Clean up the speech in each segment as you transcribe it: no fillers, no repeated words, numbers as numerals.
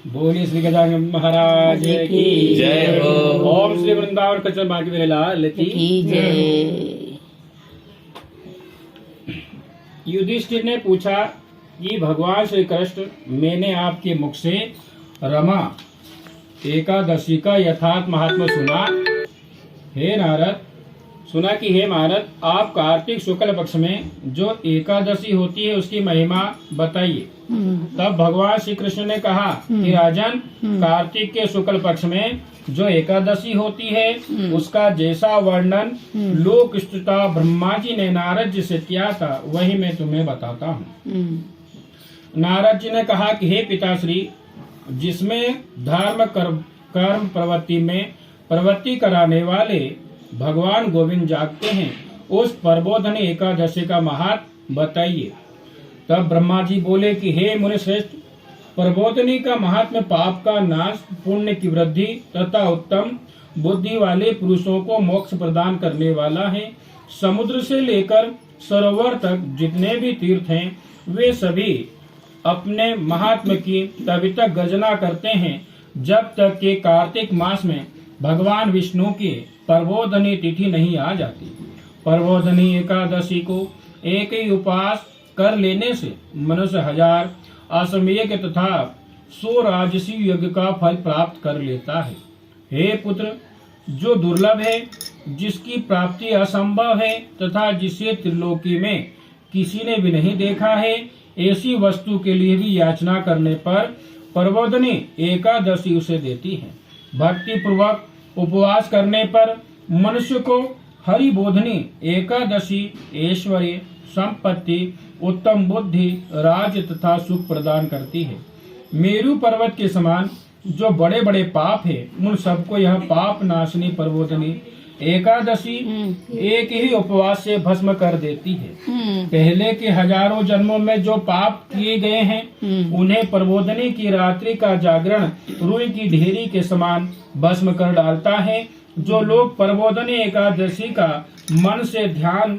बोलिए श्री गजानन महाराज की जय हो। ओम श्री वृंदावन कृष्ण बांके बिहारी लाल की जय। युधिष्ठिर ने पूछा कि भगवान श्री कृष्ण, मैंने आपके मुख से रमा एकादशी का यथार्थ महात्मा सुना। हे नारद, सुना कि हे नारद, आप कार्तिक शुक्ल पक्ष में जो एकादशी होती है उसकी महिमा बताइए। तब भगवान श्री कृष्ण ने कहा कि राजन, कार्तिक के शुक्ल पक्ष में जो एकादशी होती है उसका जैसा वर्णन लोक स्तुता ब्रह्मा जी ने नारद जी से किया था वही मैं तुम्हें बताता हूँ। नारद जी ने कहा कि हे पिताश्री, जिसमें धर्म कर्म प्रवृत्ति में प्रवृत्ति कराने वाले भगवान गोविंद जागते हैं, उस प्रबोधनी एकादशी का महात्म बताइए। तब ब्रह्मा जी बोले कि हे मुनि श्रेष्ठ, प्रबोधनी का महात्म्य पाप का नाश, पुण्य की वृद्धि तथा उत्तम बुद्धि वाले पुरुषों को मोक्ष प्रदान करने वाला है। समुद्र से लेकर सरोवर तक जितने भी तीर्थ हैं वे सभी अपने महात्म्य की तभी तक गर्जना करते हैं जब तक कि कार्तिक मास में भगवान विष्णु की प्रबोधनी तिथि नहीं आ जाती। प्रबोधनी एकादशी को एक ही उपवास कर लेने से मनुष्य 1000 अश्वमेध तथा 100 राजसी यज्ञ का फल प्राप्त कर लेता है। हे पुत्र, जो दुर्लभ है, जिसकी प्राप्ति असंभव है तथा जिसे त्रिलोकी में किसी ने भी नहीं देखा है, ऐसी वस्तु के लिए भी याचना करने पर प्रबोधनी एकादशी उसे देती है। भक्ति पूर्वक उपवास करने पर मनुष्य को हरि बोधनी एकादशी ऐश्वर्य, संपत्ति, उत्तम बुद्धि, राज तथा सुख प्रदान करती है। मेरु पर्वत के समान जो बड़े बड़े पाप है, उन सबको यह पाप नाशनी प्रबोधनी एकादशी एक ही उपवास से भस्म कर देती है। पहले के हजारों जन्मों में जो पाप किए गए हैं उन्हें प्रबोधनी की रात्रि का जागरण रुई की ढेरी के समान भस्म कर डालता है। जो लोग प्रबोधनी एकादशी का मन से ध्यान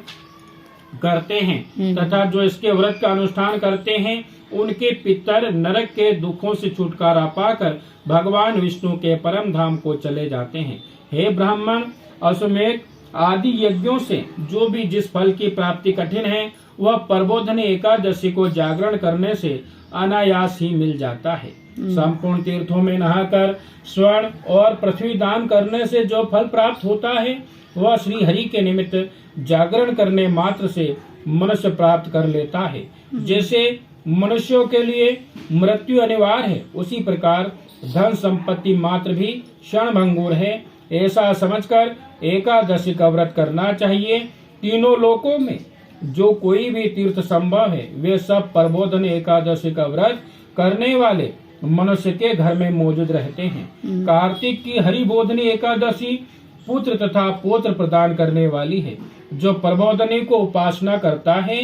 करते हैं तथा जो इसके व्रत का अनुष्ठान करते हैं, उनके पितर नरक के दुखों से छुटकारा पाकर भगवान विष्णु के परम धाम को चले जाते हैं। हे ब्राह्मण, अश्वमेध आदि यज्ञों से जो भी जिस फल की प्राप्ति कठिन है, वह प्रबोधनी एकादशी को जागरण करने से अनायास ही मिल जाता है। संपूर्ण तीर्थों में नहाकर स्वर्ण और पृथ्वी दान करने से जो फल प्राप्त होता है, वह श्री हरि के निमित्त जागरण करने मात्र से मनुष्य प्राप्त कर लेता है। जैसे मनुष्यों के लिए मृत्यु अनिवार्य है, उसी प्रकार धन संपत्ति मात्र भी क्षणभंगुर है। ऐसा समझकर एकादशी का व्रत करना चाहिए। तीनों लोकों में जो कोई भी तीर्थ संभव है, वे सब प्रबोधनी एकादशी का व्रत करने वाले मनुष्य के घर में मौजूद रहते हैं। कार्तिक की हरिबोधनी एकादशी पुत्र तथा पौत्र प्रदान करने वाली है। जो प्रबोधनी को उपासना करता है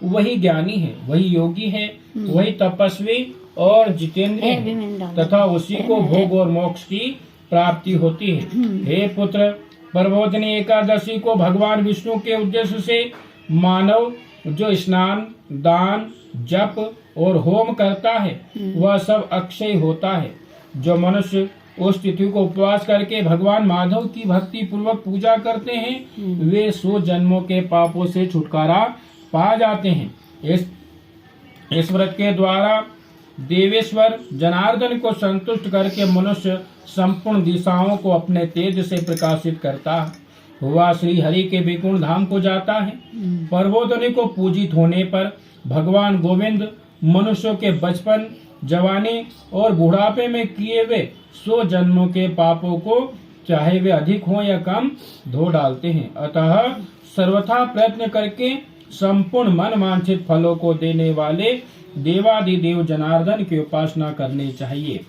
वही ज्ञानी है, वही योगी है, वही तपस्वी और जितेंद्रिय है तथा उसी को भोग और मोक्ष की प्राप्ति होती है। हे पुत्र, प्रबोधनी एकादशी को भगवान विष्णु के उद्देश्य से मानव जो स्नान, दान, जप और होम करता है, वह सब अक्षय होता है। जो मनुष्य उस तिथि को उपवास करके भगवान माधव की भक्ति पूर्वक पूजा करते हैं, वे 100 जन्मों के पापों से छुटकारा पा जाते हैं। इस व्रत के द्वारा देवेश्वर जनार्दन को संतुष्ट करके मनुष्य संपूर्ण दिशाओं को अपने तेज से प्रकाशित करता हुआ श्री हरि के विकुंठ धाम को जाता है। प्रबोधनी को पूजित होने पर भगवान गोविंद मनुष्यों के बचपन, जवानी और बुढ़ापे में किए हुए 100 जन्मों के पापों को, चाहे वे अधिक हो या कम, धो डालते हैं। अतः सर्वथा प्रयत्न करके संपूर्ण मन वांछित फलों को देने वाले देवादिदेव जनार्दन की उपासना करनी चाहिए।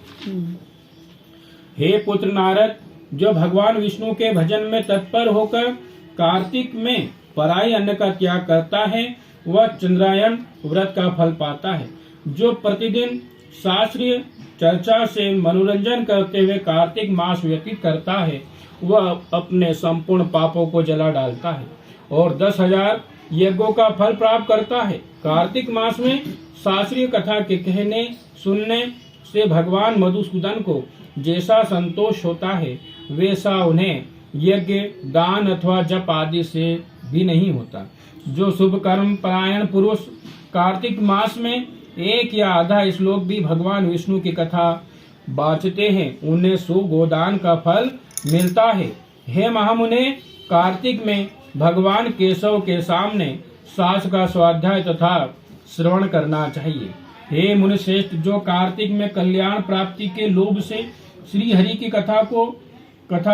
हे पुत्र नारद, जो भगवान विष्णु के भजन में तत्पर होकर कार्तिक में पराई अन्न का त्याग करता है, वह चंद्रायन व्रत का फल पाता है। जो प्रतिदिन शास्त्रीय चर्चा से मनोरंजन करते हुए कार्तिक मास व्यतीत करता है, वह अपने संपूर्ण पापों को जला डालता है और 10,000 यज्ञों का फल प्राप्त करता है। कार्तिक मास में शास्त्रीय कथा के कहने, सुनने, से भगवान मधुसूदन को जैसा संतोष होता है वैसा उन्हें यज्ञ, दान अथवा जप आदि से भी नहीं होता। जो शुभ कर्म परायण पुरुष कार्तिक मास में एक या आधा श्लोक भी भगवान विष्णु की कथा बाँचते हैं उन्हें सुगोदान का फल मिलता है। हे महामुने, कार्तिक में भगवान केशव के सामने शास्त्र का स्वाध्याय तथा श्रवण करना चाहिए। हे मुनिश्रेष्ठ, जो कार्तिक में कल्याण प्राप्ति के लोभ से श्री हरि की कथा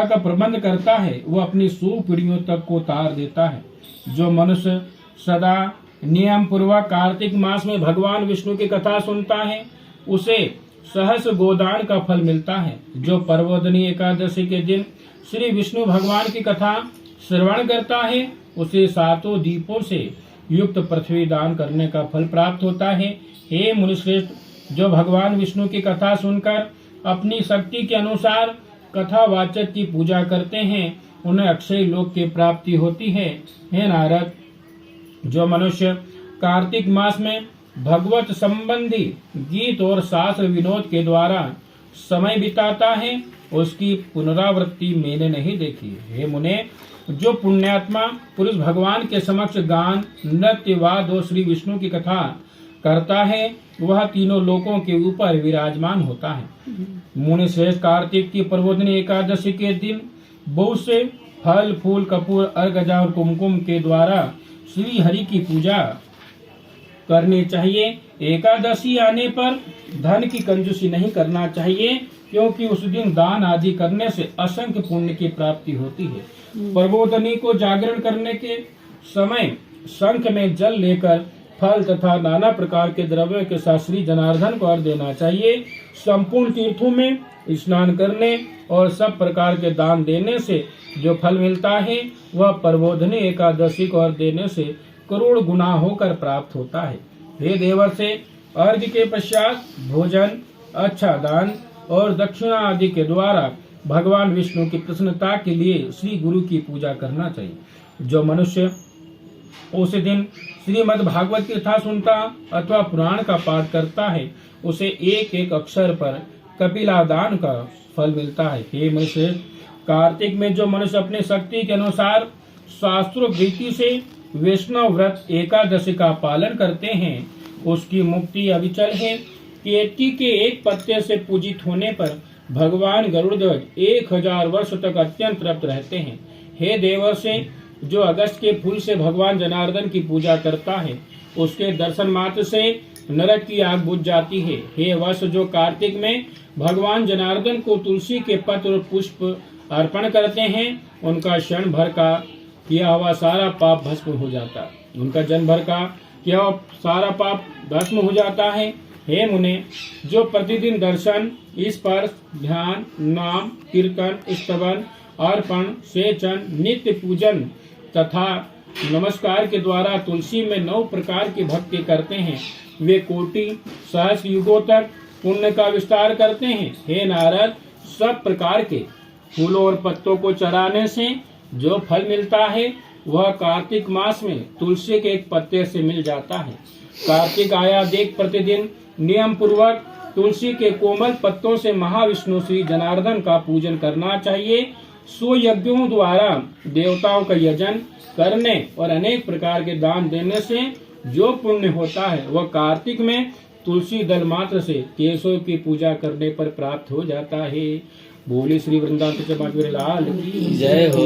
का प्रबंध करता है वह अपनी 100 पीढ़ियों तक को तार देता है। जो मनुष्य सदा नियम पूर्वक कार्तिक मास में भगवान विष्णु की कथा सुनता है उसे सहस गोदान का फल मिलता है। जो पर्वोदनी एकादशी के दिन श्री विष्णु भगवान की कथा श्रवण करता है उसे 7 दीपों से युक्त पृथ्वी दान करने का फल प्राप्त होता है। हे मुनिश्रेष्ठ, जो भगवान विष्णु की कथा सुनकर अपनी शक्ति के अनुसार कथावाचक की पूजा करते हैं उन्हें अक्षय लोक की प्राप्ति होती है। हे नारद, जो मनुष्य कार्तिक मास में भगवत संबंधी गीत और शास्त्र विनोद के द्वारा समय बिताता है उसकी पुनरावृत्ति मैंने नहीं देखी। हे मुने, जो पुण्यात्मा पुरुष भगवान के समक्ष गान, नृत्य, वाद और श्री विष्णु की कथा करता है वह तीनों लोकों के ऊपर विराजमान होता है। मुनि श्रेष्ठ, कार्तिक की पर्वोदनी एकादशी के दिन बहुत से फल, फूल, कपूर, अर्घजा और कुमकुम के द्वारा श्री हरि की पूजा करनी चाहिए। एकादशी आने पर धन की कंजूसी नहीं करना चाहिए क्योंकि उस दिन दान आदि करने से असंख्य पुण्य की प्राप्ति होती है। पर्वोदनी को जागरण करने के समय शंख में जल लेकर फल तथा नाना प्रकार के द्रव्यों के साथ श्री जनार्दन को अर्घ देना चाहिए। संपूर्ण तीर्थों में स्नान करने और सब प्रकार के दान देने से जो फल मिलता है वह पर्वोदनी एकादशी को अर्घ देने से करोड़ गुना होकर प्राप्त होता है। हे देवर से, अर्घ के पश्चात भोजन, अच्छा दान और दक्षिणा आदि के द्वारा भगवान विष्णु की प्रसन्नता के लिए श्री गुरु की पूजा करना चाहिए। जो मनुष्य उस दिन श्रीमद् भागवत की कथा सुनता अथवा पुराण का पाठ करता है उसे एक एक अक्षर पर कपिला दान का फल मिलता है। हे मनुष्य, कार्तिक में जो मनुष्य अपनी शक्ति के अनुसार शास्त्रोक्त रीति से वैष्णव व्रत एकादशी का पालन करते हैं उसकी मुक्ति अविचल है। केतकी के एक पत्ते से पूजित होने पर भगवान गरुड़ध्वज 1000 वर्ष तक अत्यंत तृप्त रहते हैं। हे देवर से, जो अगस्त के फूल से भगवान जनार्दन की पूजा करता है उसके दर्शन मात्र से नरक की आग बुझ जाती है। हे वत्स, जो कार्तिक में भगवान जनार्दन को तुलसी के पत्र और पुष्प अर्पण करते हैं उनका क्षण भर का किया हुआ सारा पाप भस्म हो जाता है। उनका जन्म भर का किया हुआ सारा पाप भस्म हो जाता है। हे मुने, जो प्रतिदिन दर्शन, स्पर्श, ध्यान, नाम, कीर्तन, स्तवन, अर्पण, सेचन, नित्य पूजन तथा नमस्कार के द्वारा तुलसी में 9 प्रकार की भक्ति करते हैं वे कोटि सहस्र युगों तक पुण्य का विस्तार करते हैं। हे नारद, सब प्रकार के फूलों और पत्तों को चढ़ाने से जो फल मिलता है वह कार्तिक मास में तुलसी के एक पत्ते से मिल जाता है। कार्तिक आया देख प्रतिदिन नियम पूर्वक तुलसी के कोमल पत्तों से महाविष्णु श्री जनार्दन का पूजन करना चाहिए। सो यज्ञों द्वारा देवताओं का यजन करने और अनेक प्रकार के दान देने से जो पुण्य होता है वह कार्तिक में तुलसी दल मात्र से केशव की पूजा करने पर प्राप्त हो जाता है। बोली श्री वृंदावन लाल की जय हो।